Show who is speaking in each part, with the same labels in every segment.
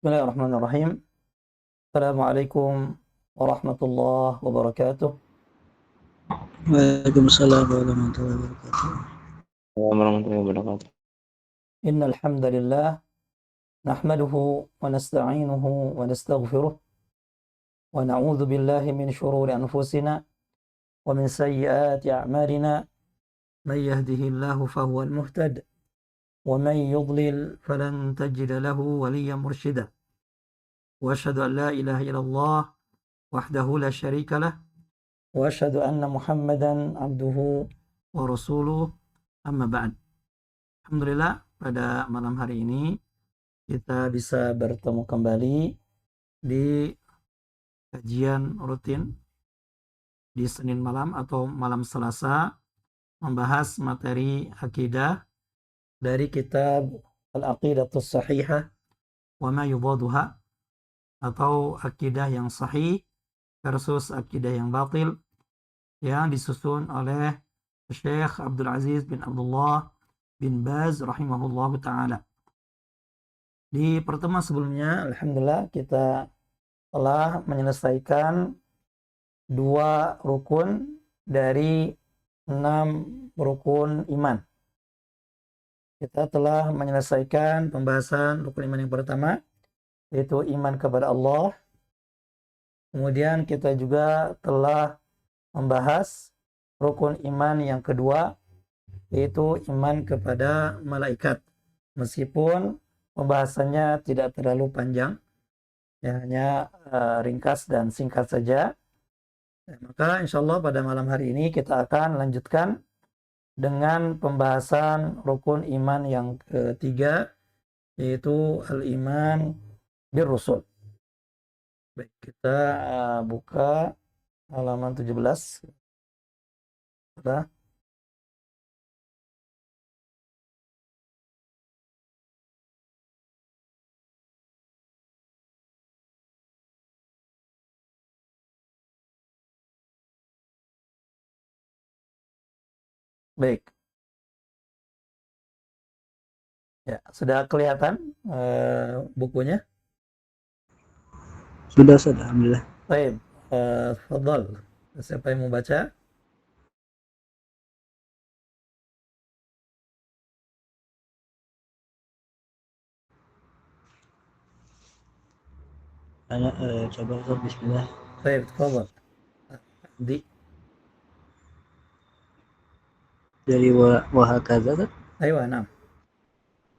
Speaker 1: Bismillahirrahmanirrahim. Assalamualaikum warahmatullahi wabarakatuh.
Speaker 2: Waalaikumsalam warahmatullahi wabarakatuh.
Speaker 3: warahmatullahi wabarakatuh.
Speaker 1: Innal hamdalillah nahmaduhu wa nasta'inuhu wa nastaghfiruh wa na'udzu billahi min shururi anfusina wa min sayyiati a'malina. May yahdihillahu fahuwal muhtad wa may yudlil falan tajida lahu waliyyan mursyida. Wa asyhadu an la ilaha illallah wahdahu la syarika lah wa asyhadu anna Muhammadan abduhu wa rasuluh. Amma ba'd. Alhamdulillah, pada malam hari ini kita bisa bertemu kembali di kajian rutin di Senin malam atau malam Selasa, membahas materi akidah dari kitab Al-Aqidatus Sahihah wa ma yudaduha, atau akidah yang sahih versus akidah yang batil, yang disusun oleh Syekh Abdul Aziz bin Abdullah bin Baz rahimahullahu ta'ala. Di pertemuan sebelumnya, alhamdulillah, kita telah menyelesaikan 2 rukun dari 6 rukun iman. Kita telah menyelesaikan pembahasan rukun iman yang pertama, yaitu iman kepada Allah. Kemudian kita juga telah membahas rukun iman yang kedua, yaitu iman kepada malaikat. Meskipun pembahasannya tidak terlalu panjang, ya, hanya ringkas dan singkat saja. Maka insya Allah pada malam hari ini kita akan lanjutkan dengan pembahasan rukun iman yang ketiga, yaitu al-iman bir-rusul. Baik, kita buka halaman 17. Sudah. Baik. Ya, sudah kelihatan bukunya?
Speaker 2: Sudah, alhamdulillah.
Speaker 1: Baik, tafadhal. Siapa yang mau baca?
Speaker 2: Coba Ustaz, bismillah.
Speaker 1: Baik, tafadhal. Di.
Speaker 2: Dari wahakaza Ustaz.
Speaker 1: Ayo, nah.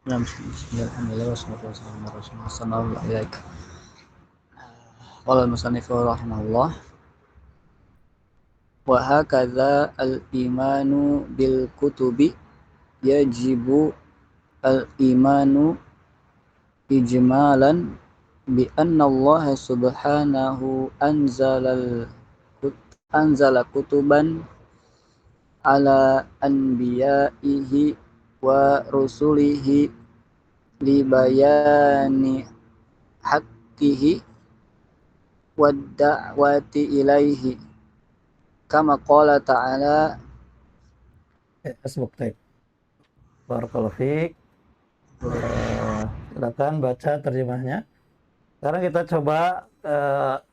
Speaker 2: Bismillah, alhamdulillah, wassalatu wassalamu ala rasulillah sallallahu alaihi wasallam. Qala al-musannif rahimahullah, wa hakaza al-imanu bil kutubi yajibu al-imanu ijmalan bi anna Allah subhanahu anzala kutuban ala anbiya'ihi wa rusulihi li bayani haqqihi wa da'wati ilaihi kama qala ta'ala.
Speaker 1: Asbuk, baik. Barakallahu fiik. Silakan baca terjemahnya. Sekarang kita coba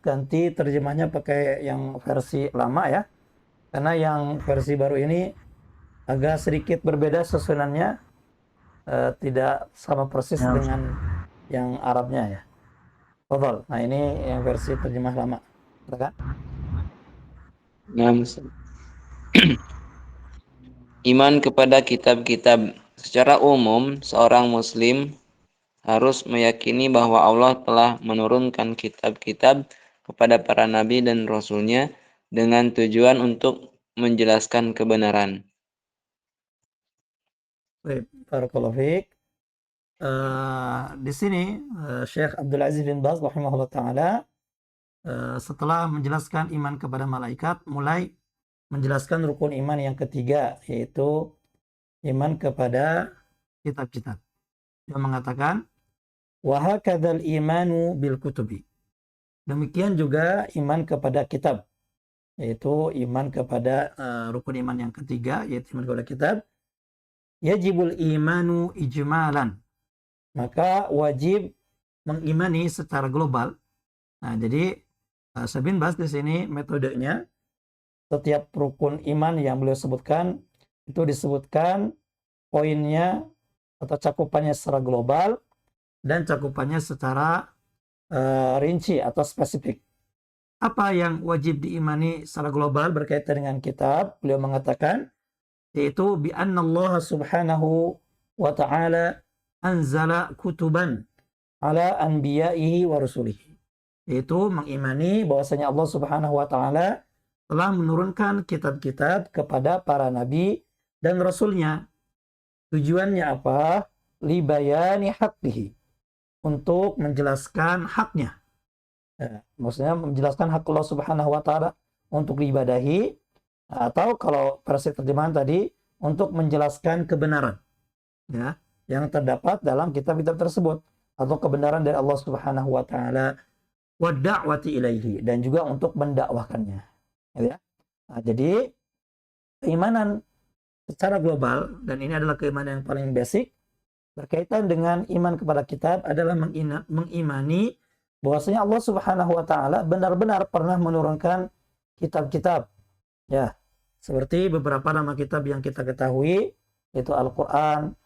Speaker 1: ganti terjemahnya pakai yang versi lama ya. Karena yang versi baru ini agak sedikit berbeda susunannya, tidak sama persis dengan yang Arabnya ya. Betul. Nah, ini yang versi terjemah lama. Silakan.
Speaker 3: Nah, iman kepada kitab-kitab. Secara umum, seorang muslim harus meyakini bahwa Allah telah menurunkan kitab-kitab kepada para nabi dan rasulnya dengan tujuan untuk menjelaskan kebenaran.
Speaker 1: Baik, barakallahu fiik. Di sini Syekh Abdul Aziz bin Baz rahimahullah ta'ala setelah menjelaskan iman kepada malaikat, mulai menjelaskan rukun iman yang ketiga, yaitu iman kepada kitab-kitab. Dia mengatakan, wa hakadzal imanu bil kutubi. Demikian juga iman kepada kitab, yaitu iman kepada rukun iman yang ketiga, yaitu iman kepada kitab. Yajibul imanu ijmalan. Maka wajib mengimani secara global. Nah, jadi Syekh bin Baz di sini metodenya, setiap rukun iman yang beliau sebutkan itu disebutkan poinnya atau cakupannya secara global dan cakupannya secara rinci atau spesifik. Apa yang wajib diimani secara global berkaitan dengan kitab? Beliau mengatakan yaitu bi anna Allah subhanahu wa ta'ala anzala kutuban ala anbiya'ihi wa rusulihi. Yaitu mengimani bahwasanya Allah subhanahu wa ta'ala telah menurunkan kitab-kitab kepada para nabi dan rasulnya. Tujuannya apa? Libayani haqqihi. Untuk menjelaskan haknya. Maksudnya menjelaskan hak Allah subhanahu wa ta'ala untuk diibadahi, atau kalau versi terjemahan tadi untuk menjelaskan kebenaran ya yang terdapat dalam kitab-kitab tersebut atau kebenaran dari Allah subhanahu wa ta'ala wa da'wati ilaihi, dan juga untuk mendakwahkannya ya. Jadi keimanan secara global, dan ini adalah keimanan yang paling basic berkaitan dengan iman kepada kitab, adalah mengimani bahwasanya Allah Subhanahu wa taala benar-benar pernah menurunkan kitab-kitab ya, seperti beberapa nama kitab yang kita ketahui, yaitu Al-Qur'an,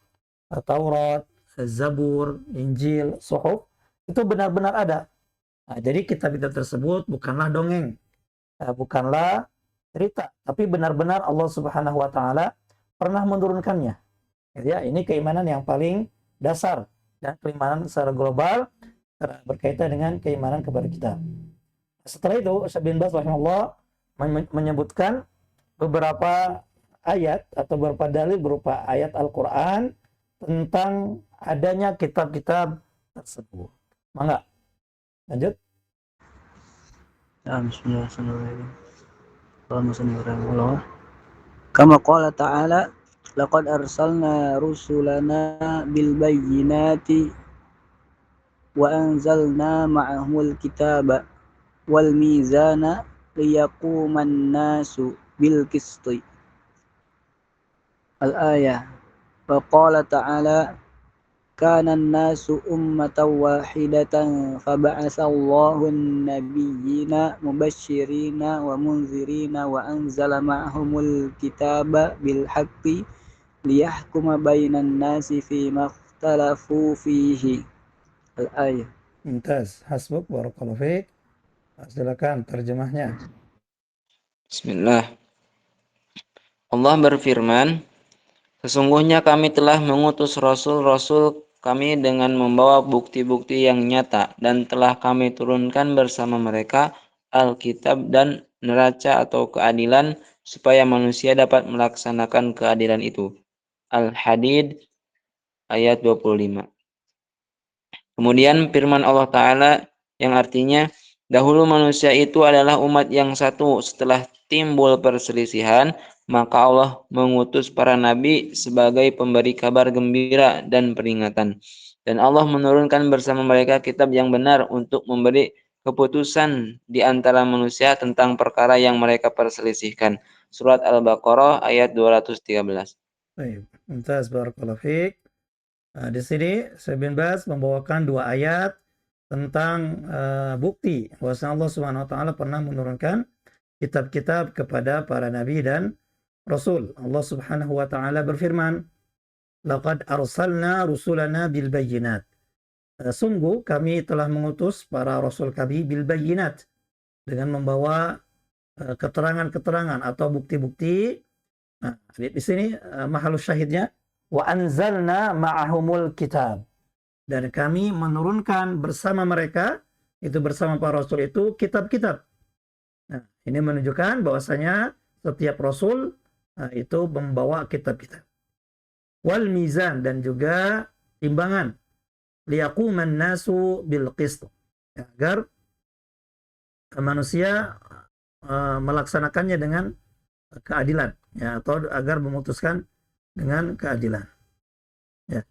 Speaker 1: Taurat, Zabur, Injil, Suhuf, itu benar-benar ada. Nah, jadi kitab-kitab tersebut bukanlah dongeng, bukanlah cerita, tapi benar-benar Allah Subhanahu wa taala pernah menurunkannya. Ya, ini keimanan yang paling dasar dan keimanan secara global berkaitan dengan keimanan kepada kitab. Setelah itu Syekh bin Baz rahimahullah menyebutkan beberapa ayat atau beberapa dalil berupa ayat Al-Qur'an tentang adanya kitab-kitab tersebut. Mangga. Lanjut.
Speaker 2: Bismillahirrahmanirrahim. Allahumma shalli ala Muhammad. Kama qala ta'ala laqad arsalna rusulana bil bayyinati wa anzalna ma'ahumul kitaba wal mizana liyaquman nasu bil qisti. Al-ayah. Wa qala ta'ala kana an-nasu ummatan wahidatan faba'atsallahu an-nabiyyina mubashshirina wa munzirina wa anzala ma'ahumul kitaba bil haqqi liyahkuma bainan nasi fima ikhtalafu fihi. Al-ayah.
Speaker 1: Mumtaz. Hasbuk, barakallahu fiik. Silakan terjemahnya.
Speaker 3: Bismillah. Allah berfirman, sesungguhnya kami telah mengutus rasul-rasul kami dengan membawa bukti-bukti yang nyata, dan telah kami turunkan bersama mereka Alkitab dan neraca atau keadilan, supaya manusia dapat melaksanakan keadilan itu. Al-Hadid ayat 25. Kemudian firman Allah Ta'ala yang artinya, dahulu manusia itu adalah umat yang satu. Setelah timbul perselisihan, maka Allah mengutus para nabi sebagai pemberi kabar gembira dan peringatan. Dan Allah menurunkan bersama mereka kitab yang benar untuk memberi keputusan di antara manusia tentang perkara yang mereka perselisihkan. Surat Al-Baqarah ayat 213.
Speaker 1: Baik, mumtaz, barakallahu fiik. Di sini Syekh bin Baz membawakan dua ayat tentang bukti bahwa Allah Subhanahu wa taala pernah menurunkan kitab-kitab kepada para nabi dan rasul. Allah Subhanahu wa taala berfirman, "Laqad arsalna rusulana bil bayyinat." Sungguh kami telah mengutus para rasul kami bil bayyinat, dengan membawa keterangan-keterangan atau bukti-bukti. Nah, di sini mahalus syahidnya, wa anzalna ma'ahumul kitab, dan kami menurunkan bersama mereka, itu bersama para rasul itu, kitab-kitab. Nah, ini menunjukkan bahwasanya setiap rasul itu membawa kitab-kitab. Wal mizan, dan juga timbangan, liyaquman nasu bil qist, agar manusia melaksanakannya dengan keadilan ya, atau agar memutuskan dengan keadilan ya.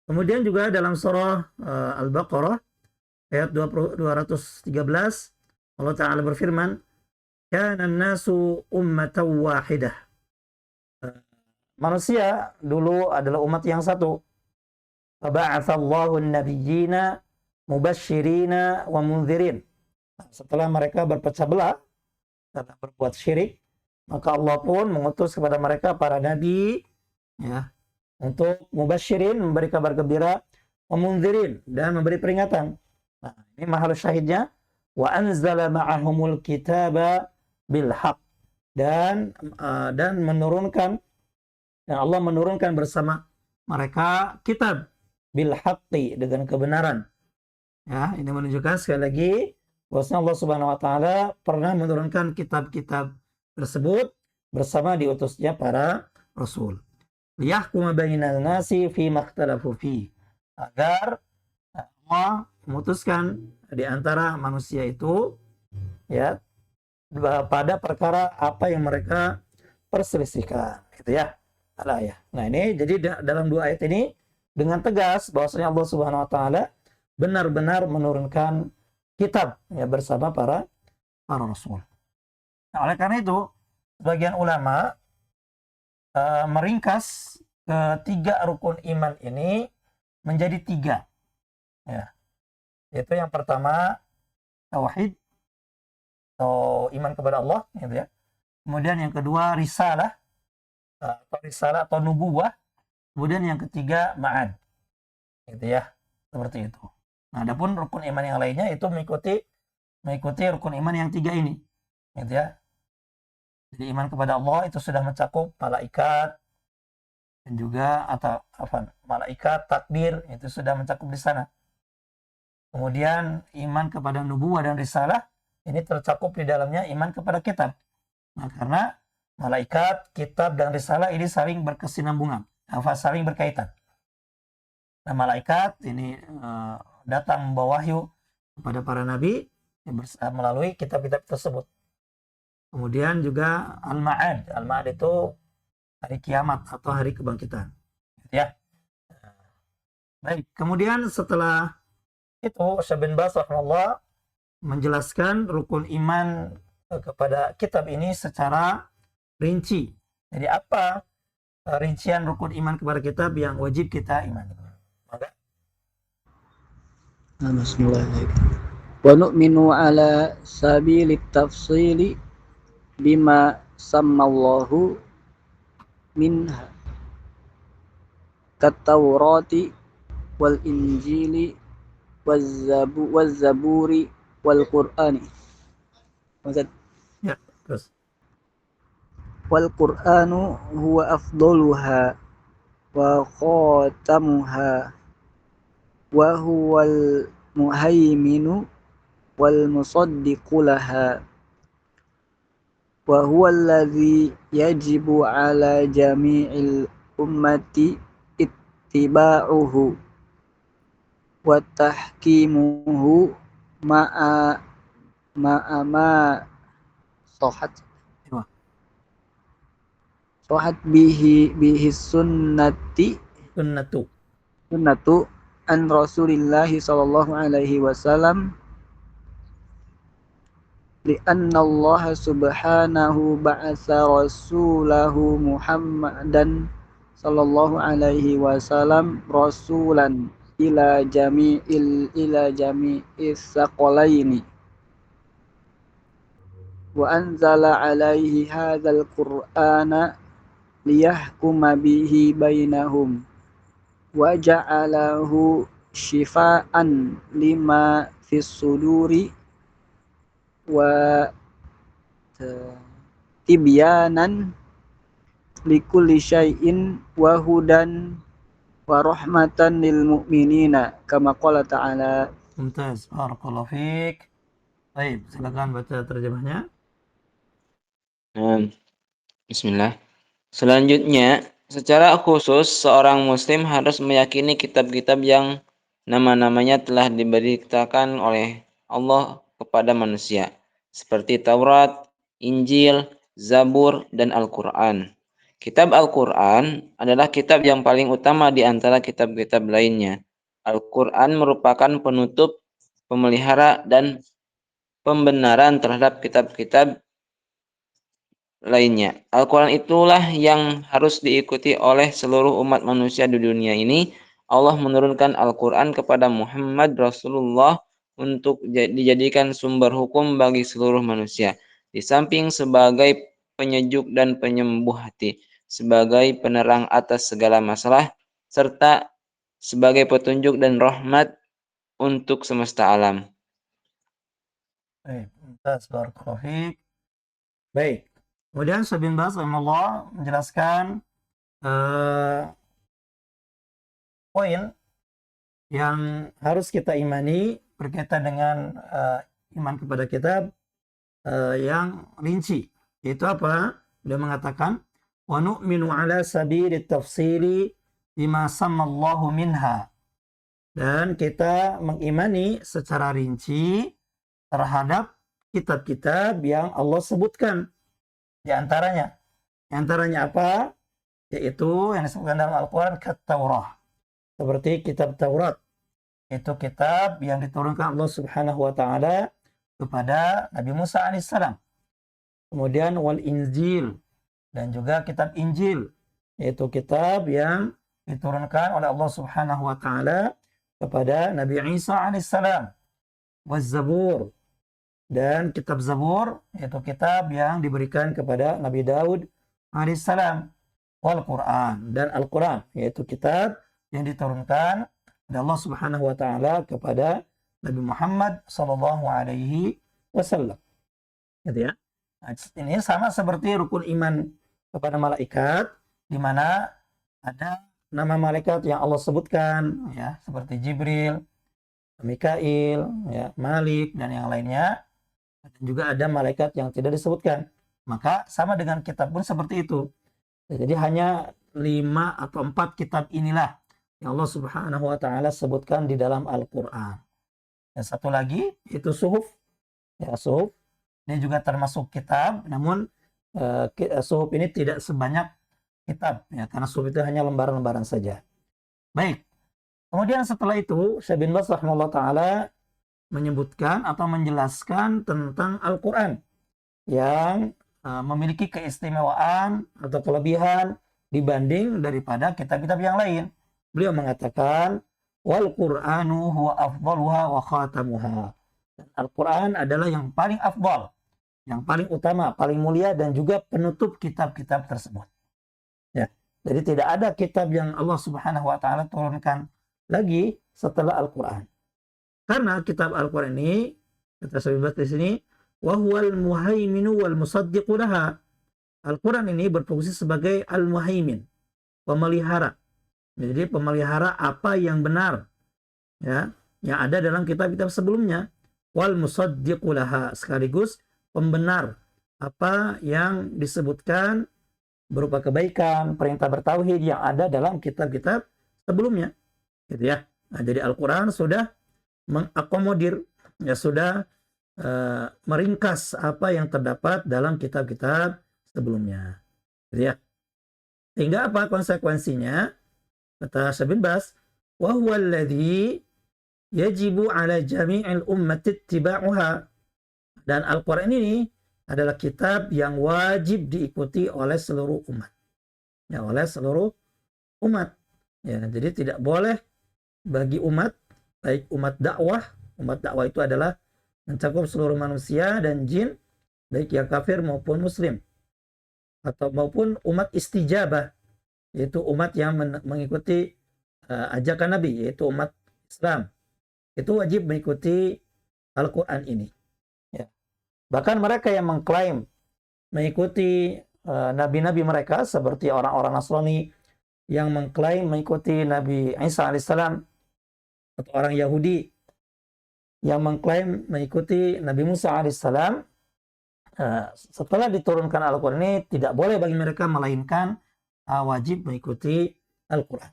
Speaker 1: Kemudian juga dalam surah Al-Baqarah ayat 213 Allah Ta'ala berfirman, kana nasu ummatan wahidah. Manusia dulu adalah umat yang satu. Faba'atsallahu an-nabiyyina mubasyirina wa mundzirin. Setelah mereka berpecah belah karena berbuat syirik, maka Allah pun mengutus kepada mereka para nabi, ya, untuk mubasyirin, memberi kabar gembira, wa mundzirin, dan memberi peringatan. Nah, ini mahal syahidnya, wa anzala ma'ahumul kitaba bil haq, dan menurunkan, dan Allah menurunkan bersama mereka kitab bil haqqi, dengan kebenaran. Ya, ini menunjukkan sekali lagi bahwasanya Allah Subhanahu wa taala pernah menurunkan kitab-kitab tersebut bersama diutusnya para rasul. Liyahkuma bainan nasi fi makhtalafu fi, agar Allah memutuskan di antara manusia itu, ya, pada perkara apa yang mereka perselisihkan, gitu ya. Ya. Nah, ini jadi dalam dua ayat ini dengan tegas bahwasanya Allah Subhanahu wa taala benar-benar menurunkan kitab, ya, bersama para rasul. Nah, oleh karena itu sebagian ulama meringkas ketiga rukun iman ini menjadi tiga, ya. Yaitu yang pertama tauhid atau iman kepada Allah, gitu ya. Kemudian yang kedua risalah atau nubuwah. Kemudian yang ketiga ma'ad, gitu ya. Seperti itu. Nah, adapun rukun iman yang lainnya itu mengikuti rukun iman yang tiga ini, gitu ya. Jadi iman kepada Allah itu sudah mencakup malaikat, dan juga atau malaikat, takdir, itu sudah mencakup di sana. Kemudian iman kepada nubuwah dan risalah, ini tercakup di dalamnya iman kepada kitab. Nah, karena malaikat, kitab, dan risalah ini saling berkesinambungan, saling berkaitan. Nah, malaikat ini datang membawa wahyu kepada para nabi melalui kitab-kitab tersebut. Kemudian juga al-ma'ad. Al-ma'ad itu hari kiamat atau hari kebangkitan, ya. Baik, kemudian setelah itu Syekh bin Baz rahimahullah menjelaskan rukun iman kepada kitab ini secara rinci. Jadi apa rincian rukun iman kepada kitab yang wajib kita imani? Maka
Speaker 2: Bismillahirrahmanirrahim. Wa nu'minu ala sabilit tafsili bima sammallahu minha kat-taurati wal injili waz zaburi wal qur'ani. Maksud
Speaker 1: ya, terus.
Speaker 2: wal qur'anu huwa afdaluha wa khatamuha wa huwal muhaiminu wal musaddiqu laha wa huwa alladhi yajibu ala jami'il ummati ittiba'uhu wa tahkimuhu ma'a ma sohat bihi
Speaker 1: Sunnatu.
Speaker 2: sunnatu an Rasulillahi sallallahu alaihi wasallam li'anna Allah subhanahu ba'atha rasulahu Muhammadan sallallahu alaihi wasallam rasulan ila jami'is saqalaini wa anzala alaihi hadzal qur'ana liyahkuma bihi bainahum wa ja'alahu shifaan lima fis suduri wa tibyanan likulli syai'in wa hudan wa rahmatan lil mu'minina kama qala ta'ala.
Speaker 1: Mumtaz, barakallahu fiik. Baik, silakan baca terjemahnya.
Speaker 3: Bismillah. Selanjutnya, secara khusus seorang muslim harus meyakini kitab-kitab yang nama-namanya telah diberitakan oleh Allah kepada manusia, seperti Taurat, Injil, Zabur, dan Al-Quran. Kitab Al-Quran adalah kitab yang paling utama di antara kitab-kitab lainnya. Al-Quran merupakan penutup, pemelihara, dan pembenaran terhadap kitab-kitab lainnya. Al-Quran itulah yang harus diikuti oleh seluruh umat manusia di dunia ini Allah menurunkan Al-Quran kepada Muhammad Rasulullah untuk dijadikan sumber hukum bagi seluruh manusia. Di samping sebagai penyejuk dan penyembuh hati, sebagai penerang atas segala masalah, serta sebagai petunjuk dan rahmat untuk semesta alam.
Speaker 1: Baik, barakallahu fiik. Baik. Kemudian Syekh bin Baz rahimahullah menjelaskan poin yang harus kita imani berkaitan dengan iman kepada kitab yang rinci. Yaitu apa? Beliau mengatakan, wa nu'minu ala sabili tafsiri bima sammallahu minha. Dan kita mengimani secara rinci terhadap kitab-kitab yang Allah sebutkan. Di antaranya. Di antaranya apa? Yaitu yang disebutkan dalam Al-Quran Kat-Taurah. Seperti kitab Taurat. Itu kitab yang diturunkan Allah Subhanahu wa taala kepada Nabi Musa alaihissalam. Kemudian wal Injil, dan juga kitab Injil, yaitu kitab yang diturunkan oleh Allah Subhanahu wa taala kepada Nabi Isa alaihissalam. Waz Zabur, dan kitab Zabur, yaitu kitab yang diberikan kepada Nabi Daud alaihissalam. Wal Quran, dan Al-Quran, yaitu kitab yang diturunkan oleh Allah Subhanahu wa taala kepada Nabi Muhammad sallallahu alaihi wasallam. Gitu ya. Nah, ini sama seperti rukun iman kepada malaikat, di mana ada nama malaikat yang Allah sebutkan, ya, seperti Jibril, Mikail, ya, Malik, dan yang lainnya. Dan juga ada malaikat yang tidak disebutkan. Maka sama dengan kitab pun seperti itu. Jadi hanya 5 atau 4 kitab inilah yang Allah Subhanahu wa taala sebutkan di dalam Al-Qur'an. Dan satu lagi itu suhuf. Ya, suhuf ini juga termasuk kitab, namun suhuf ini tidak sebanyak kitab, ya, karena suhuf itu hanya lembaran-lembaran saja. Baik. Kemudian setelah itu Syekh bin Baz rahimahullah taala menyebutkan atau menjelaskan tentang Al-Qur'an yang memiliki keistimewaan atau kelebihan dibanding daripada kitab-kitab yang lain. Beliau mengatakan, wal Qur'anu huwa afdaluha wa khatamuha. Dan Al-Quran adalah yang paling afdal, yang paling utama, paling mulia, dan juga penutup kitab-kitab tersebut. Ya. Jadi tidak ada kitab yang Allah Subhanahu wa taala turunkan lagi setelah Al-Quran. Karena kitab Al-Quran ini, kata Syekh di sini, wa huwal muhaiminu wal musaddiqu laha. Al-Quran ini berfungsi sebagai al-muhaimin, pemelihara. Jadi pemelihara apa yang benar, ya, yang ada dalam kitab-kitab sebelumnya. Wal musaddiqu laha, sekaligus pembenar apa yang disebutkan berupa kebaikan, perintah bertauhid yang ada dalam kitab-kitab sebelumnya. Gitu ya. Nah, jadi Al-Quran sudah mengakomodir, ya, sudah meringkas apa yang terdapat dalam kitab-kitab sebelumnya. Gitu ya. Sehingga apa konsekuensinya? Kata Syekh bin Baz, wa huwa alladhi yajibu ala jami'il ummati ittiba'uha. Dan Al-Quran ini adalah kitab yang wajib diikuti oleh seluruh umat. Ya, oleh seluruh umat. Ya, jadi tidak boleh bagi umat, baik umat dakwah itu adalah mencakup seluruh manusia dan jin, baik yang kafir maupun muslim, atau maupun umat istijabah, yaitu umat yang mengikuti ajakan Nabi, yaitu umat Islam. Itu wajib mengikuti Al-Quran ini. Ya. Bahkan mereka yang mengklaim mengikuti nabi-nabi mereka, seperti orang-orang Nasrani yang mengklaim mengikuti Nabi Isa alaihissalam, atau orang Yahudi yang mengklaim mengikuti Nabi Musa alaihissalam, setelah diturunkan Al-Quran ini tidak boleh bagi mereka melainkan wajib mengikuti Al-Quran.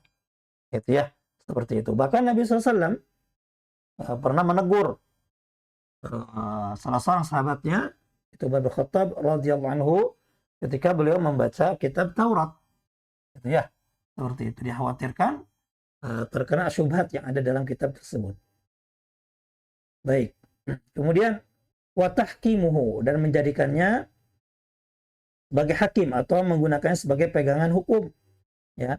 Speaker 1: Gitu ya, seperti itu. Bahkan Nabi SAW pernah menegur salah seorang sahabatnya, itu Umar bin Khattab radhiyallahu anhu, ketika beliau membaca kitab Taurat. Gitu ya, seperti itu. Dikhawatirkan terkena syubhat yang ada dalam kitab tersebut. Baik. Kemudian watahkimuhu, dan menjadikannya sebagai hakim atau menggunakannya sebagai pegangan hukum, ya.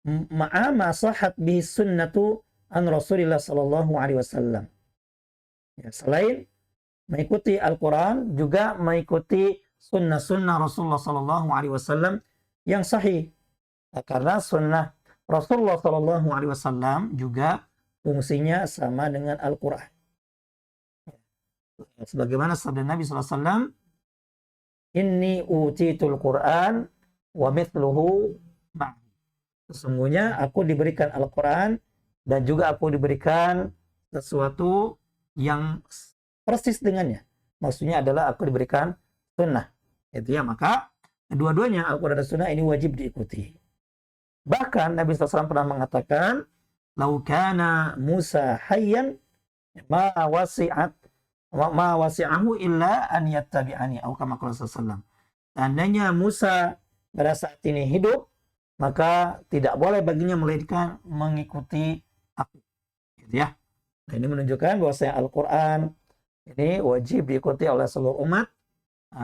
Speaker 1: ma'a ma sahhat bihi sunnatu an Rasulillah sallallahu alaihi wasallam. Ya, selain mengikuti Al-Quran, juga mengikuti sunnah-sunnah Rasulullah sallallahu alaihi wasallam yang sahih. Nah, karena sunnah Rasulullah sallallahu alaihi wasallam juga fungsinya sama dengan Al-Quran. Sebagaimana sabda Nabi sallallahu alaihi wasallam, "Inni utitul Quran wa mithluhu ma'hu." Sesungguhnya aku diberikan Al-Quran dan juga aku diberikan sesuatu yang persis dengannya. Maksudnya adalah aku diberikan sunnah. Itu ya, maka kedua-duanya Al-Quran dan sunnah ini wajib diikuti. Bahkan Nabi SAW pernah mengatakan, "Lau kana Musa hayyan ma wasi'ahu illa an yattabi'ani." Atau kama qala sallallahu. Seandainya Musa pada saat ini hidup, maka tidak boleh baginya melainkan mengikuti aku. Gitu ya. Nah, ini menunjukkan bahwasanya Al-Quran ini wajib diikuti oleh seluruh umat,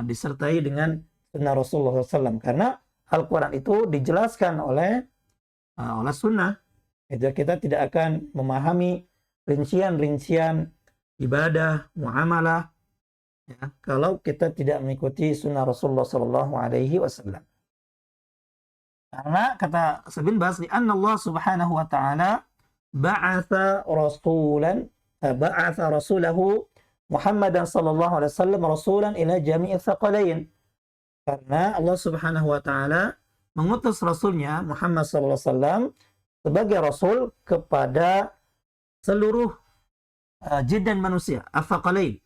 Speaker 1: disertai dengan sunnah Rasulullah SAW. Karena Al-Quran itu dijelaskan oleh sunnah. Itu kita tidak akan memahami rincian-rincian ibadah, muamalah, ya, kalau kita tidak mengikuti sunnah Rasulullah SAW. Karena kata Ibn Baz, "Li'anna Allah Subhanahu wa ta'ala ba'atha rasulahu Muhammadan sallallahu alaihi wasallam rasulan ila jami'i tsaqalain." Karena Allah Subhanahu wa taala mengutus rasulnya Muhammad sallallahu alaihi wasallam sebagai rasul kepada seluruh jin dan manusia, tsaqalain.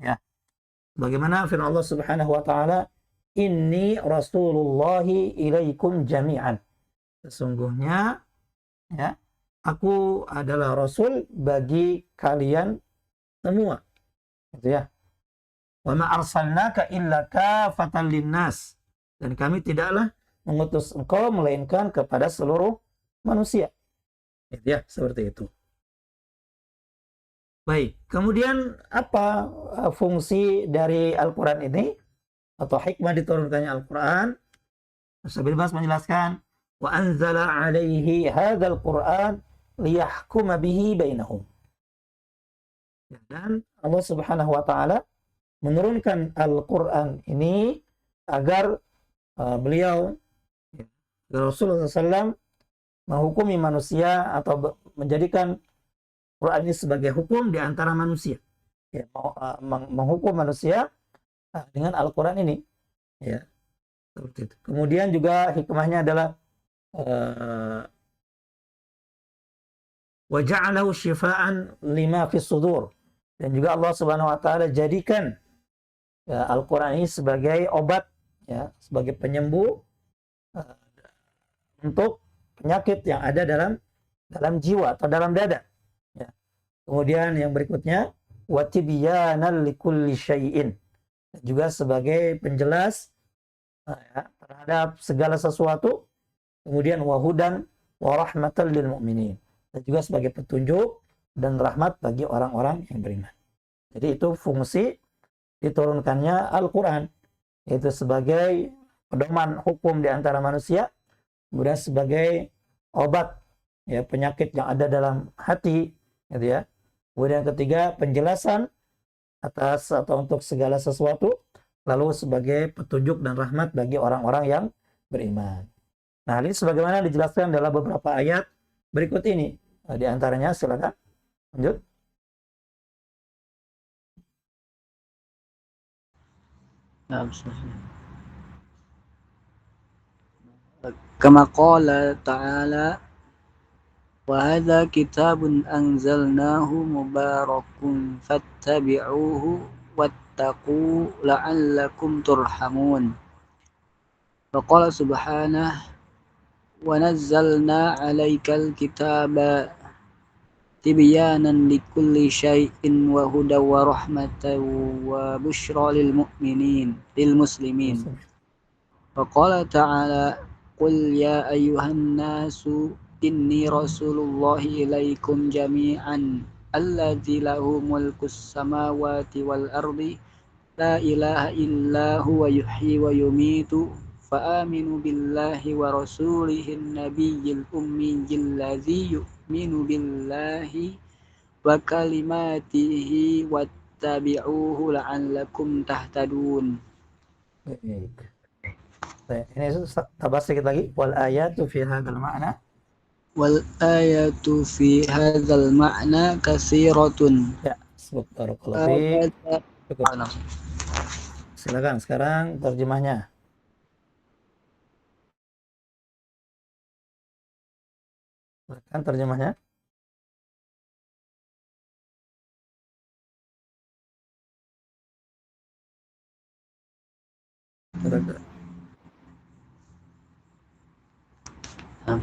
Speaker 1: Ya. Bagaimana firman Allah Subhanahu wa taala, "Inni rasulullahi ilaikum jami'an." Sesungguhnya ya, aku adalah rasul bagi kalian semua. Gitu ya. Wa ma arsalnaka illa kafatan linnas. Dan kami tidaklah mengutus engkau melainkan kepada seluruh manusia. Gitu ya, seperti itu. Baik, kemudian apa fungsi dari Al-Quran ini? Atau hikmah diturunkannya Al-Quran? Ibn Baz menjelaskan, "Wa anzala alaihi hadzal Qur'an liyahkuma bihi bainahum." Dan Allah Subhanahu wa taala menurunkan Al-Quran ini agar beliau Rasulullah SAW menghukumi manusia atau menjadikan Quran ini sebagai hukum di antara manusia. Ya, menghukum manusia dengan Al-Quran ini. Ya, seperti itu. Kemudian juga hikmahnya adalah wa ja'alahu syifaan lima fis sudur. Dan juga Allah Subhanahu wa taala jadikan ya, Al-Quran ini sebagai obat, ya, sebagai penyembuh untuk penyakit yang ada dalam jiwa atau dalam dada. Ya. Kemudian yang berikutnya, wa tibyanan likulli syai'in. Juga sebagai penjelas ya, terhadap segala sesuatu. Kemudian wahudan wa rahmatan lil mu'minin. Dan juga sebagai petunjuk dan rahmat bagi orang-orang yang beriman. Jadi itu fungsi diturunkannya Al-Quran, yaitu sebagai pedoman hukum di antara manusia, kemudian sebagai obat ya penyakit yang ada dalam hati, gitu ya. Kemudian ketiga, penjelasan atas atau untuk segala sesuatu, lalu sebagai petunjuk dan rahmat bagi orang-orang yang beriman. Nah, ini sebagaimana dijelaskan dalam beberapa ayat berikut ini. Di antaranya, silakan lanjut.
Speaker 2: Kama qala ta'ala, wa hadza kitabun anzalnahu mubarakun fattabi'uhu wattaqu la'allakum turhamun. Wa qala subhanahu, wa nazzalna 'alaikal kitaba tibyanan likulli syai'in wa hudaw wa rahmatan wa busyra lil muslimin. Wa qala ta'ala, qul ya ayyuhan nasu inni rasulullahi ilaikum jami'an alladzi lahu mulkus samawati wal ardi la ilaha illa huwa yuhyi wa yumitu فآمنوا بالله ورسوله النبي الأمي الذي يؤمن بالله وكلماته واتبعوه لعلكم تهتدون.
Speaker 1: Baik. Baik. Ini tambah sedikit lagi. Wal ayatu fi hadzal ma'na.
Speaker 2: والآية في هذا المعنى كثيرة.
Speaker 1: Ya, barakallahu fiik. Cukup.
Speaker 2: هذا
Speaker 1: Silakan sekarang terjemahnya. Silakan terjemahnya. Silakan.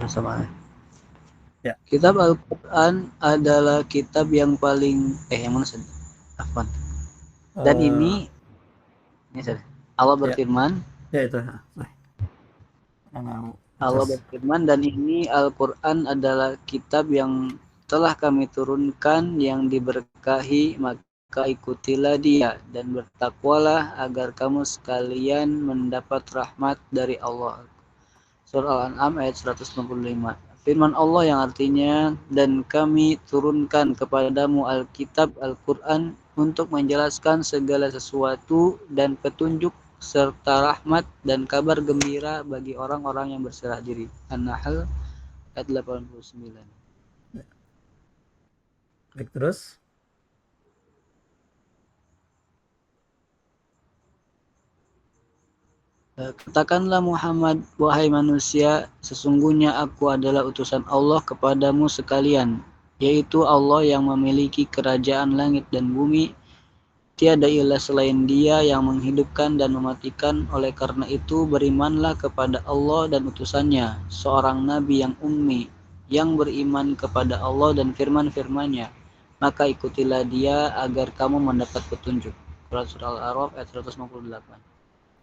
Speaker 2: sama.
Speaker 1: Ya.
Speaker 2: Kitab Al-Quran adalah kitab yang paling yang mana sih? Afwan. Dan ini Allah berfirman,
Speaker 1: ya itu. Nah,
Speaker 2: Allah berfirman, dan ini Al-Quran adalah kitab yang telah kami turunkan yang diberkahi, maka ikutilah dia dan bertakwalah agar kamu sekalian mendapat rahmat dari Allah. Surah Al-An'am ayat 195. Firman Allah yang artinya, dan kami turunkan kepadamu Alkitab Al-Quran untuk menjelaskan segala sesuatu dan petunjuk serta rahmat dan kabar gembira bagi orang-orang yang berserah diri. An-Nahl ayat 89.
Speaker 1: Baik, terus.
Speaker 2: Katakanlah Muhammad, wahai manusia, sesungguhnya aku adalah utusan Allah kepadamu sekalian, yaitu Allah yang memiliki kerajaan langit dan bumi. Tiada ilah selain Dia yang menghidupkan dan mematikan. Oleh karena itu berimanlah kepada Allah dan utusannya, seorang nabi yang ummi, yang beriman kepada Allah dan firman-firmannya, maka ikutilah dia agar kamu mendapat petunjuk. Surah Al-A'raf ayat 158.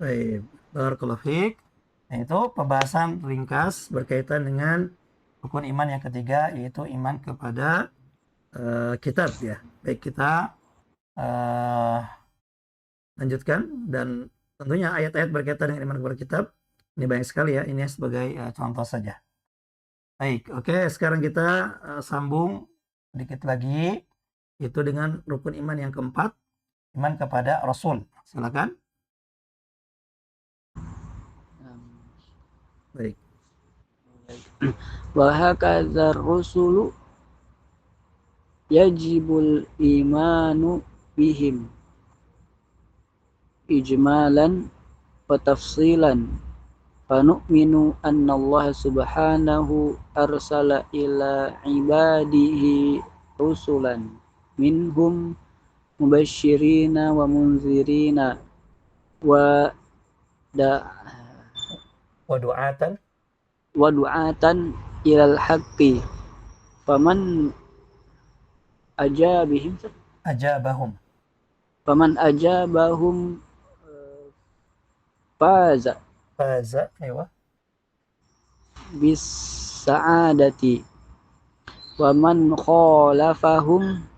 Speaker 1: Baik, barakallahu fiik. Nah, itu pembahasan ringkas berkaitan dengan rukun iman yang ketiga, yaitu iman kepada kitab ya. Baik, kita lanjutkan, dan tentunya ayat-ayat berkaitan dengan iman kepada kitab ini banyak sekali ya. Ini sebagai contoh saja. Baik, oke, sekarang kita sambung sedikit lagi, itu dengan rukun iman yang keempat, iman kepada Rasul. Silakan. Baik.
Speaker 2: Wa hakadzar rusulu yajibul imanu bihim ijmalan wa tafsilan, fanu'minu anna Allah subhanahu arsala ila ibadihi rusulan minhum mubashirina wa munzirina wa
Speaker 1: Wadu'atan.
Speaker 2: du'atan ilal haqqi, faman ajabahum faza
Speaker 1: Aywa.
Speaker 2: bis sa'adati, waman khalafahum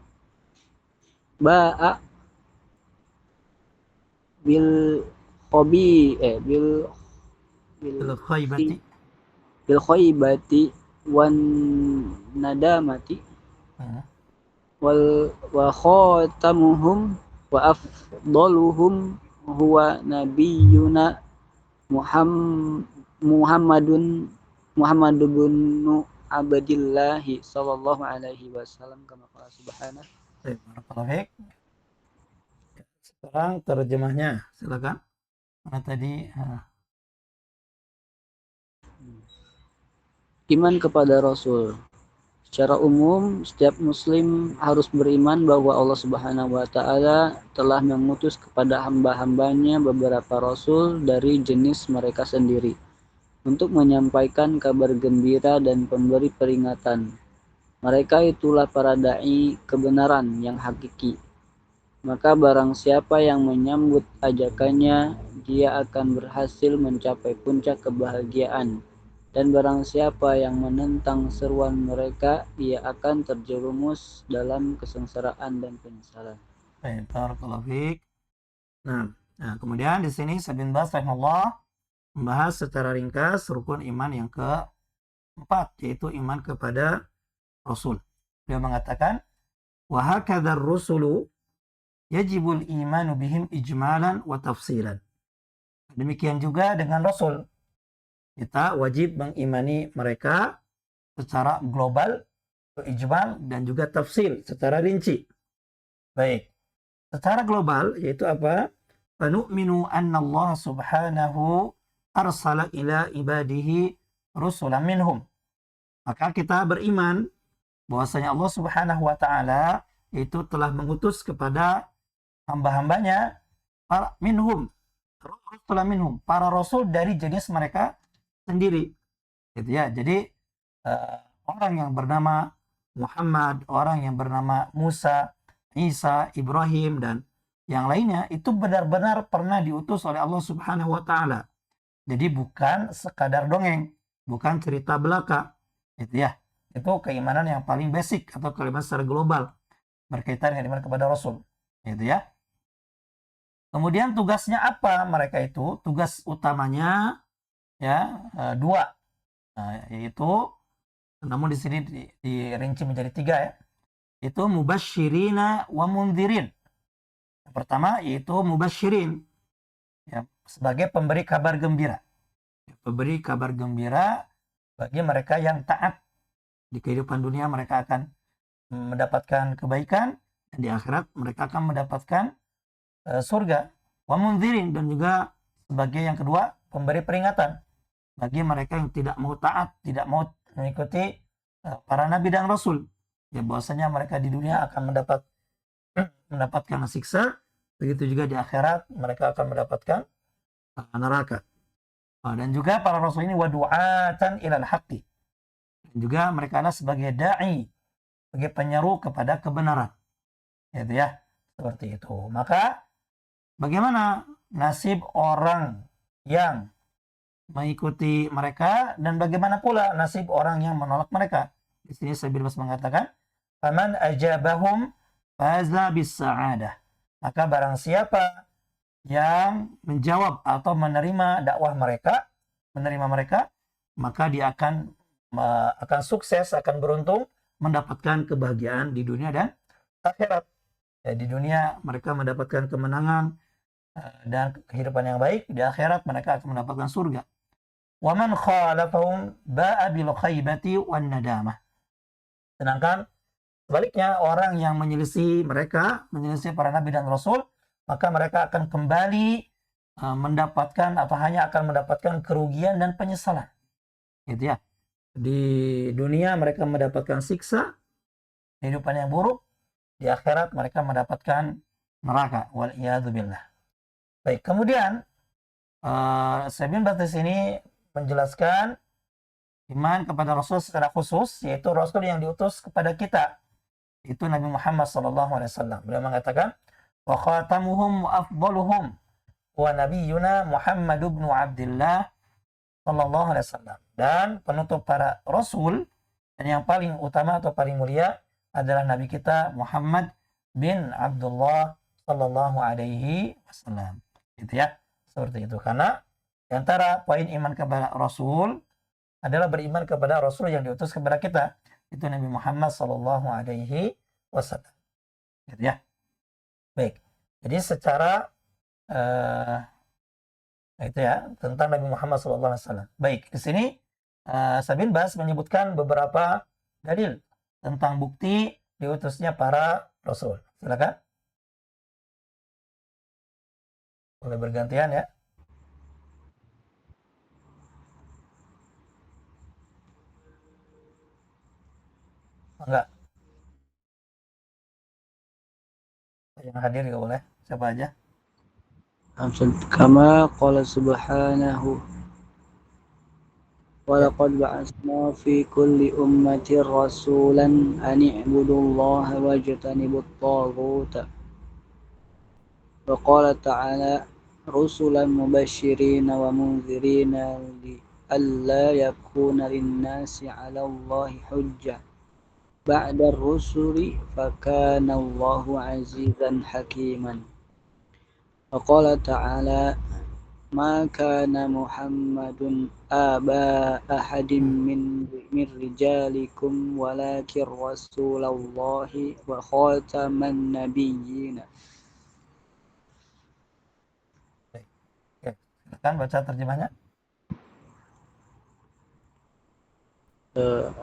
Speaker 2: ba'a bil
Speaker 1: Khaybati.
Speaker 2: bil khaybati wan nadamati, wa khatamuhum wa afdaluhum huwa nabiyyuna Muhammadun bin Abdillah sallallahu alaihi wasallam, kama qala subhanahu.
Speaker 1: Barakallahu fiik. Sekarang terjemahnya, silakan. Mana tadi?
Speaker 2: Iman kepada Rasul. Secara umum, setiap muslim harus beriman bahwa Allah Subhanahu wa taala telah mengutus kepada hamba-hambanya beberapa rasul dari jenis mereka sendiri untuk menyampaikan kabar gembira dan pemberi peringatan. Mereka itulah para dai kebenaran yang hakiki. Maka barang siapa yang menyambut ajakannya, dia akan berhasil mencapai puncak kebahagiaan. Dan barang siapa yang menentang seruan mereka, ia akan terjerumus dalam kesengsaraan dan penyesalan.
Speaker 1: Barakallahu fiik. Nah, kemudian di sini Ibnu Baz rahimahullah membahas secara ringkas rukun iman yang keempat, yaitu iman kepada Rasul. Beliau mengatakan, wa hakadzar rusulu yajibul imanu bihim ijmalan wa tafsilan. Demikian juga dengan Rasul. Kita wajib mengimani mereka secara global, ijmal, dan juga tafsil secara rinci. Baik. Secara global, yaitu apa? Fanu'minu anna Allah subhanahu arsala ila ibadihi rusulan minhum. Maka kita beriman bahwasanya Allah subhanahu wa ta'ala itu telah mengutus kepada hamba-hambanya para minhum, rusulan minhum, para rasul dari jenis mereka sendiri. Gitu ya. Jadi orang yang bernama Muhammad, orang yang bernama Musa, Isa, Ibrahim, dan yang lainnya itu benar-benar pernah diutus oleh Allah Subhanahu wa taala. Jadi bukan sekadar dongeng, bukan cerita belaka. Gitu ya. Itu keimanan yang paling basic atau keimanan secara global berkaitan dengan iman kepada Rasul. Gitu ya. Kemudian tugasnya apa mereka itu? Tugas utamanya ya dua. Yaitu, namun di sini dirinci menjadi tiga ya. Itu mubasyirina wa mundhirin. Yang pertama yaitu mubasyirin, ya, sebagai pemberi kabar gembira. Pemberi kabar gembira bagi mereka yang taat. Di kehidupan dunia mereka akan mendapatkan kebaikan, dan di akhirat mereka akan mendapatkan surga. Wa mundhirin, dan juga sebagai yang kedua pemberi peringatan bagi mereka yang tidak mau taat, tidak mau mengikuti para nabi dan rasul. Ya, bahwasanya mereka di dunia akan mendapatkan siksa, begitu juga di akhirat mereka akan mendapatkan neraka. Dan juga para rasul ini wadu'atan ilal haqqi. Dan juga mereka adalah sebagai da'i, sebagai penyeru kepada kebenaran. Gitu ya, seperti itu. Maka bagaimana nasib orang yang mengikuti mereka, dan bagaimana pula nasib orang yang menolak mereka? Di sini Syekh bin Baz mengatakan, faman ajabahum faza bis-sa'adah. Maka barang siapa yang menjawab atau menerima dakwah mereka, maka dia akan sukses, akan beruntung, mendapatkan kebahagiaan di dunia dan akhirat. Ya, di dunia mereka mendapatkan kemenangan dan kehidupan yang baik, di akhirat mereka akan mendapatkan surga. Wa man khalafahum ba'a bil khaybati wan nadamah. Sedangkan sebaliknya, orang yang menyelisih para nabi dan rasul, maka mereka akan kembali mendapatkan atau hanya akan mendapatkan kerugian dan penyesalan. Gitu ya. Di dunia mereka mendapatkan siksa, kehidupan yang buruk, di akhirat mereka mendapatkan neraka. Wal iyadzu billah. Baik, kemudian Syekh bin Baz di sini menjelaskan iman kepada Rasul secara khusus, yaitu Rasul yang diutus kepada kita, itu Nabi Muhammad SAW. Beliau mengatakan, wa khatamuhum wa afdaluhum wa nabiyyuna Muhammad ibn Abdullah sallallahu alaihi wasallam. Dan penutup para rasul dan yang paling utama atau paling mulia adalah Nabi kita Muhammad bin Abdullah sallallahu alaihi wasallam. Gitu ya. Seperti itu. Karena di antara poin iman kepada Rasul adalah beriman kepada Rasul yang diutus kepada kita. Itu Nabi Muhammad sallallahu alaihi wasallam. Gitu ya. Baik. Jadi secara itu ya tentang Nabi Muhammad sallallahu alaihi wasallam. Baik, di sini Syekh bin Baz menyebutkan beberapa dalil tentang bukti diutusnya para rasul. Silakan. Boleh bergantian ya. Enggak. Yang hadir juga boleh. Siapa aja?
Speaker 2: Kama qala subhanahu wa laqad ba'atsna fi kulli ummatin rasulan an i'budullaha wajtanibut taghuta. Wa qala ta'ala rusulan mubashshirina wa mundzirina li alla yakuna lin-nasi 'ala Allahi hujjah ba'da ar-rusuli fakana Allahu 'azizan hakiman. Wa qala ta'ala ma kana Muhammadun aba ahadin min rijalikum walakin rasulallahi wa khataman nabiyyin.
Speaker 1: Baik. Oke, silakan baca terjemahnya.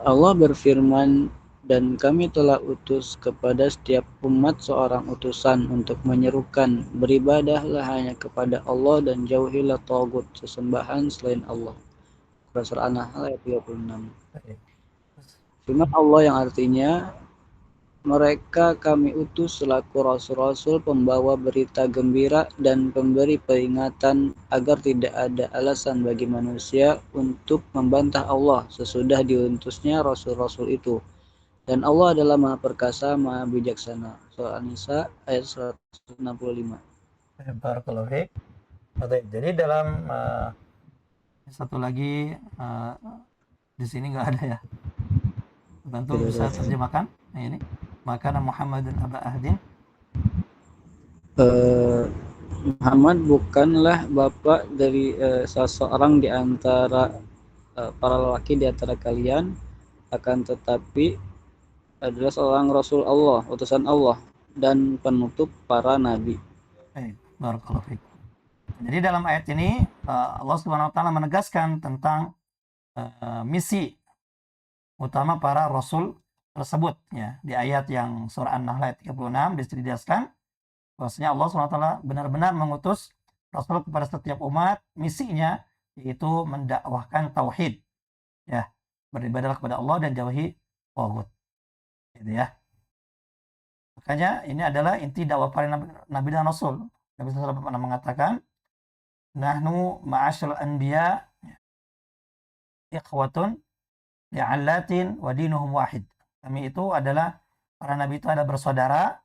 Speaker 2: Allah berfirman, dan kami telah utus kepada setiap umat seorang utusan untuk menyerukan, beribadahlah hanya kepada Allah dan jauhilah tagut, sesembahan selain Allah. Surah An-Nahl ayat 36.
Speaker 1: Baik.
Speaker 2: Firman Allah yang artinya, mereka kami utus selaku rasul-rasul pembawa berita gembira dan pemberi peringatan agar tidak ada alasan bagi manusia untuk membantah Allah sesudah diutusnya rasul-rasul itu. Dan Allah adalah Maha Perkasa, Maha Bijaksana. Surah An-Nisa ayat 165.
Speaker 1: Barakallahu fiik. Baik, jadi dalam satu lagi di sini nggak ada ya. Bantu bisa terjemahkan. Nah, ini maka Muhammadun aba ahdin.
Speaker 2: Muhammad bukanlah bapak dari seseorang di antara para lelaki di antara kalian, akan tetapi adalah seorang Rasul Allah, utusan Allah, dan penutup para nabi.
Speaker 1: Barakallahu fiik. Jadi dalam ayat ini Allah Subhanahu wa taala menegaskan tentang misi utama para rasul tersebut ya. Di ayat yang surah An-Nahl ayat 36 dijelaskan bahwasanya Allah Subhanahu wa taala benar-benar mengutus rasul kepada setiap umat, misinya yaitu mendakwahkan tauhid ya, beribadah kepada Allah dan jauhi taghut. Gitu ya. Makanya ini adalah inti dakwah para nabi dan rasul. Nabi SAW pernah mengatakan, nahnu ma'asyal anbiya ikhwatun li'allatin wa dinuhum wahid. Kami itu adalah, para nabi itu ada bersaudara,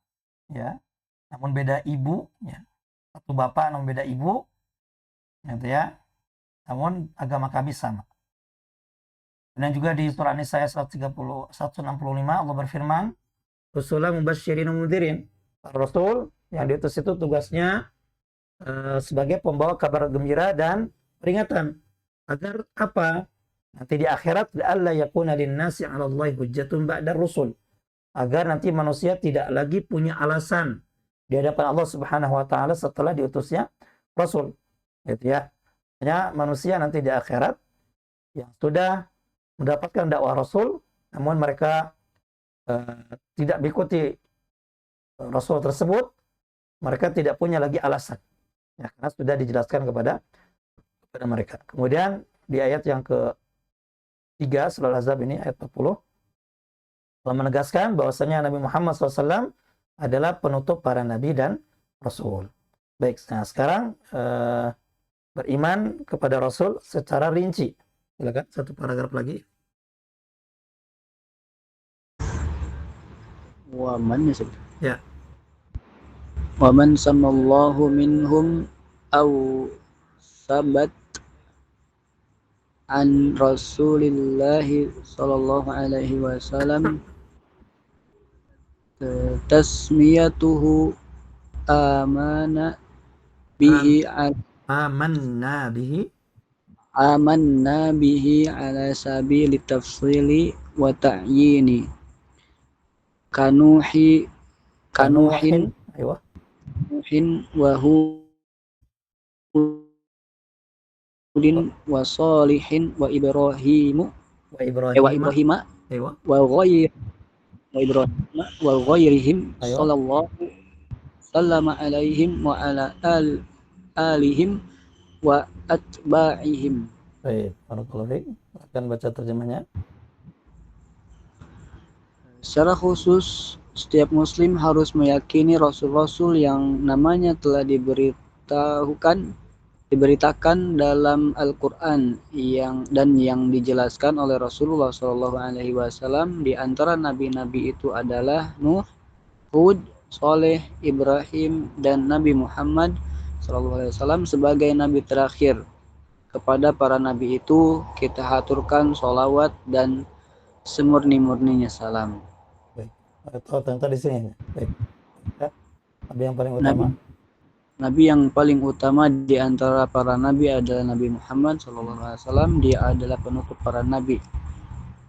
Speaker 1: ya, namun beda ibu, ya. Satu bapak namun beda ibu, gitu ya. Namun agama kami sama. Dan juga di surah An-Nisa ayat 165 Allah berfirman, Rasulullah mubasysyirin wa mundhirin. Rasul yang diutus itu tugasnya sebagai pembawa kabar gembira dan peringatan. Agar apa? Nanti di akhirat, la'alla yakuna linnasi 'ala Allahi hujjatun ba'da rusul. Agar nanti manusia tidak lagi punya alasan di hadapan Allah Subhanahu wa taala setelah diutusnya rasul. Gitu ya. Hanya manusia nanti di akhirat yang sudah mendapatkan dakwah rasul namun mereka tidak mengikuti rasul tersebut, mereka tidak punya lagi alasan. Ya, karena sudah dijelaskan kepada mereka. Kemudian di ayat yang ke-3 surah Al-Ahzab ini ayat 40 Allah menegaskan bahwasanya Nabi Muhammad SAW adalah penutup para nabi dan rasul. Baik, nah sekarang beriman kepada rasul secara rinci. Silakan satu paragraf lagi.
Speaker 2: Waman
Speaker 1: Ya.
Speaker 2: Waman samallahu minhum aw sabat an Rasulillahi sallallahu alaihi wasallam tasmiyatuhu amana bihi
Speaker 1: Amanna bihi
Speaker 2: ala sabili tafsili wa ta'yini kanuhin
Speaker 1: Aywa.
Speaker 2: wa hudin wa salihin wa ibrahima
Speaker 1: Aywa.
Speaker 2: wa ghairihim
Speaker 1: Aywa.
Speaker 2: sallallahu sallama alaihim wa ala alihim wa atba'ihim.
Speaker 1: Baik, barakallahu fiik. Akan baca terjemahnya.
Speaker 2: Secara khusus, setiap muslim harus meyakini rasul-rasul yang namanya telah diberitakan dalam Al-Quran yang dijelaskan oleh Rasulullah SAW. Di antara nabi-nabi itu adalah Nuh, Hud, Saleh, Ibrahim, dan Nabi Muhammad SAW sebagai nabi terakhir. Kepada para nabi itu kita haturkan sholawat dan semurni-murninya salam.
Speaker 1: Baik. Ternyata di sini. Baik. Ya. Nabi yang paling utama.
Speaker 2: Nabi yang paling utama di antara para nabi adalah Nabi Muhammad SAW. Dia adalah penutup para nabi.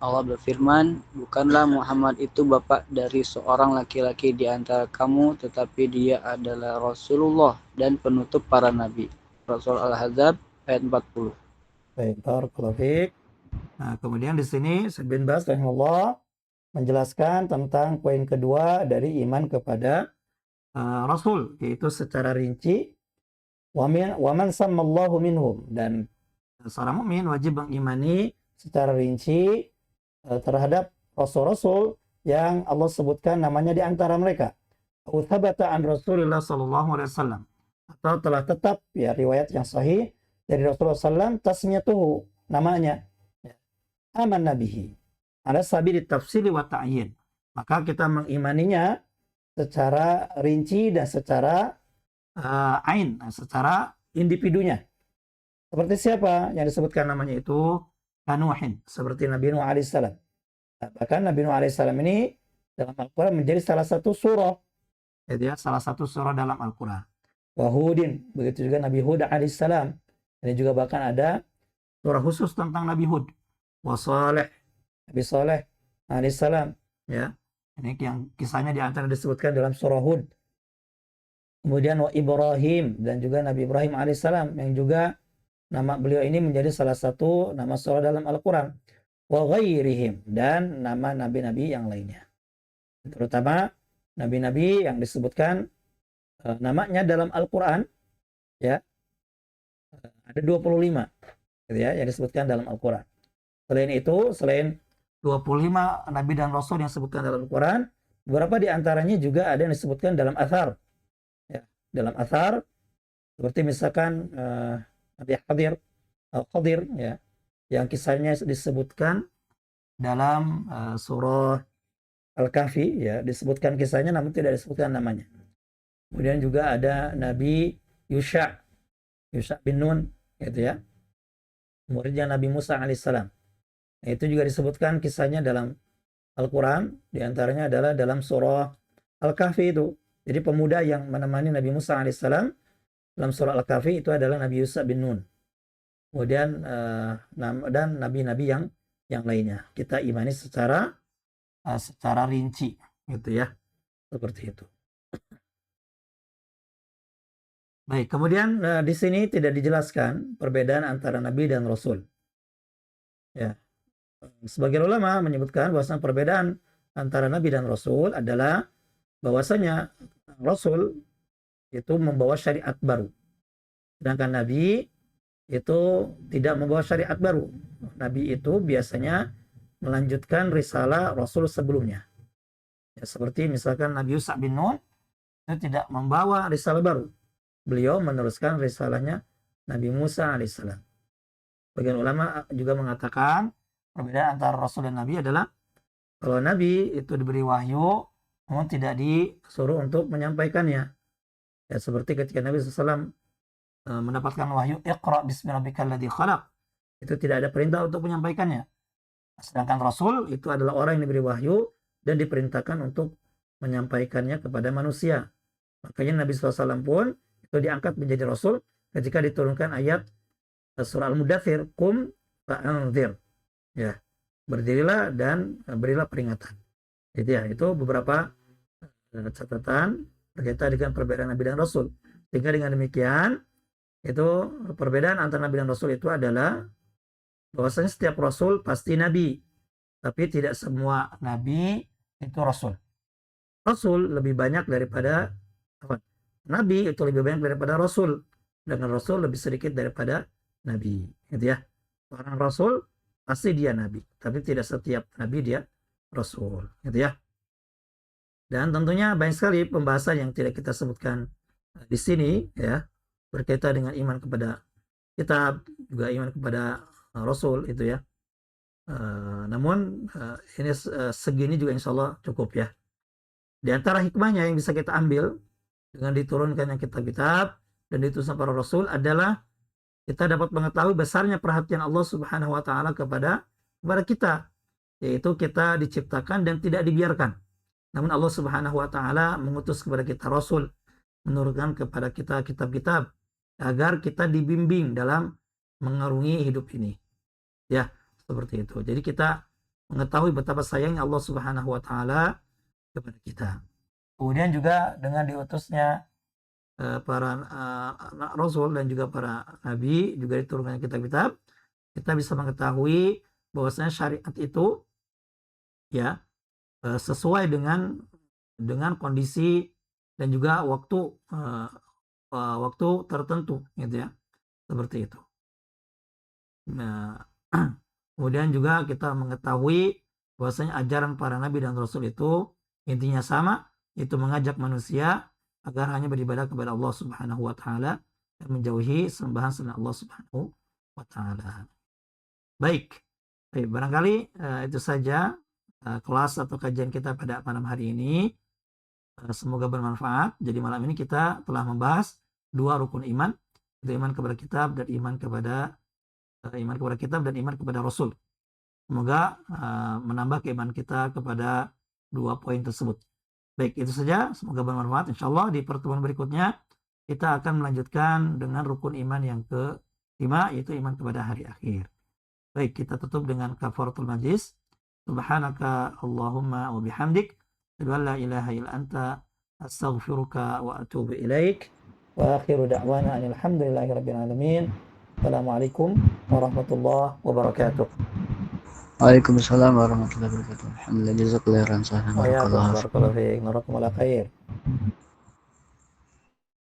Speaker 2: Allah berfirman, bukanlah Muhammad itu bapak dari seorang laki-laki di antara kamu, tetapi dia adalah Rasulullah dan penutup para nabi. Rasul Al-Ahzab ayat 40.
Speaker 1: Baik, barakallahu fiik. Nah, kemudian di sini Syekh bin Baz rahimahullah menjelaskan tentang poin kedua dari iman kepada Rasul, yaitu secara rinci waman sammallahu minhum, dan seorang mukmin wajib mengimani secara rinci terhadap rasul-rasul yang Allah sebutkan namanya di antara mereka. Uthabata an Rasulullah sallallahu alaihi wasallam, atau telah tetap ya riwayat yang sahih dari Rasulullah sallam tasmiyatuhu, namanya aman nabihi ala sabili tafsili wa ta'yin. Maka kita mengimaninya secara rinci dan secara ain, secara individunya. Seperti siapa yang disebutkan namanya itu? Nuhin, seperti Nabi Nuh alaihissalam. Bahkan Nabi Nuh alaihissalam ini dalam Al-Quran menjadi salah satu surah, ya, salah satu surah dalam Al-Quran. Wahudin, begitu juga Nabi Hud alaihissalam. Ini juga bahkan ada surah khusus tentang Nabi Hud. Wasaleh, Nabi Saleh alaihissalam, ya. Ini yang kisahnya di antara disebutkan dalam surah Hud. Kemudian wa Ibrahim, dan juga Nabi Ibrahim alaihissalam, yang juga nama beliau ini menjadi salah satu nama surah dalam Al-Quran. Wa ghairihim, dan nama nabi-nabi yang lainnya. Terutama nabi-nabi yang disebutkan namanya dalam Al-Quran, ya, ada 25 gitu ya, yang disebutkan dalam Al-Quran. Selain itu, selain 25 nabi dan rasul yang disebutkan dalam Al-Quran, beberapa di antaranya juga ada yang disebutkan dalam athar. Ya, dalam athar, seperti misalkan Nabi Khadir, ya, yang kisahnya disebutkan dalam surah Al-Kahfi, ya, disebutkan kisahnya namun tidak disebutkan namanya. Kemudian juga ada Nabi Yusha bin Nun, gitu ya, muridnya Nabi Musa alaihissalam. Nah, itu juga disebutkan kisahnya dalam Al-Quran, diantaranya adalah dalam surah Al-Kahfi itu. Jadi pemuda yang menemani Nabi Musa alaihissalam dalam surah Al-Kahfi itu adalah Nabi Yusha bin Nun. Kemudian dan nabi-nabi yang lainnya kita imani secara rinci, gitu ya, seperti itu. Baik, kemudian di sini tidak dijelaskan perbedaan antara nabi dan rasul. Ya. Sebagian ulama menyebutkan bahwasanya perbedaan antara nabi dan rasul adalah bahwasanya rasul itu membawa syariat baru, sedangkan nabi itu tidak membawa syariat baru. Nabi itu biasanya melanjutkan risalah rasul sebelumnya. Ya, seperti misalkan Nabi Yusha bin Nun itu tidak membawa risalah baru. Beliau meneruskan risalahnya Nabi Musa alaihissalam. Bagian ulama juga mengatakan perbedaan antara Rasul dan Nabi adalah kalau Nabi itu diberi wahyu, namun tidak disuruh untuk menyampaikannya. Ya, seperti ketika Nabi SAW mendapatkan wahyu, Iqra bismi rabbikal ladzi khalaq, itu tidak ada perintah untuk menyampaikannya. Sedangkan Rasul itu adalah orang yang diberi wahyu dan diperintahkan untuk menyampaikannya kepada manusia. Makanya Nabi SAW pun itu diangkat menjadi Rasul ketika diturunkan ayat surah Al-Mudaththir, Qum fa'anzir. Ya, berdirilah dan berilah peringatan. Jadi ya, itu beberapa catatan berkaitan dengan perbedaan Nabi dan Rasul. Sehingga dengan demikian, itu perbedaan antara Nabi dan Rasul itu adalah bahwasanya setiap Rasul pasti Nabi, tapi tidak semua Nabi itu Rasul. Rasul lebih banyak daripada Nabi, itu lebih banyak daripada Rasul, dengan Rasul lebih sedikit daripada Nabi, gitu ya. Orang Rasul pasti dia Nabi, tapi tidak setiap Nabi dia Rasul, gitu ya. Dan tentunya banyak sekali pembahasan yang tidak kita sebutkan di sini, ya, berkaitan dengan iman kepada kitab, juga iman kepada Rasul, itu ya. Namun ini segini juga insya Allah cukup ya. Di antara hikmahnya yang bisa kita ambil dengan diturunkannya kitab-kitab dan dituliskan para Rasul adalah kita dapat mengetahui besarnya perhatian Allah Subhanahu wa taala kepada kita, yaitu kita diciptakan dan tidak dibiarkan. Namun Allah Subhanahu wa taala mengutus kepada kita Rasul, menurunkan kepada kita kitab-kitab agar kita dibimbing dalam mengarungi hidup ini. Ya, seperti itu. Jadi kita mengetahui betapa sayangnya Allah Subhanahu wa taala kepada kita. Kemudian juga dengan diutusnya para rasul dan juga para nabi, juga diturunkan kitab-kitab, kita bisa mengetahui bahwasanya syariat itu ya sesuai dengan kondisi dan juga waktu tertentu gitu ya. Seperti itu. Nah, kemudian juga kita mengetahui bahwasanya ajaran para nabi dan rasul itu intinya sama, itu mengajak manusia agar hanya beribadah kepada Allah Subhanahu wa taala dan menjauhi sembahan selain Allah Subhanahu wa taala. Baik. Barangkali itu saja kelas atau kajian kita pada malam hari ini. Semoga bermanfaat. Jadi malam ini kita telah membahas 2 rukun iman, itu iman kepada kitab dan iman kepada kitab dan iman kepada Rasul. Semoga menambah keimanan kita kepada 2 poin tersebut. Baik, itu saja. Semoga bermanfaat. Insyaallah di pertemuan berikutnya kita akan melanjutkan dengan rukun iman yang ke-5, yaitu iman kepada hari akhir. Baik, kita tutup dengan kafaratul majlis. Subhanaka Allahumma wa bihamdik, asyhadu an la ilaha illa anta, astaghfiruka wa atubu ilaik. Wa akhiru da'wana alhamdulillahi rabbil alamin. Assalamualaikum warahmatullahi wabarakatuh.
Speaker 2: Waalaikumsalam warahmatullahi wabarakatuh. Alhamdulillah, jazakallahu khairan.
Speaker 1: Wa ya barakallahu fiik. Narakum ala khair.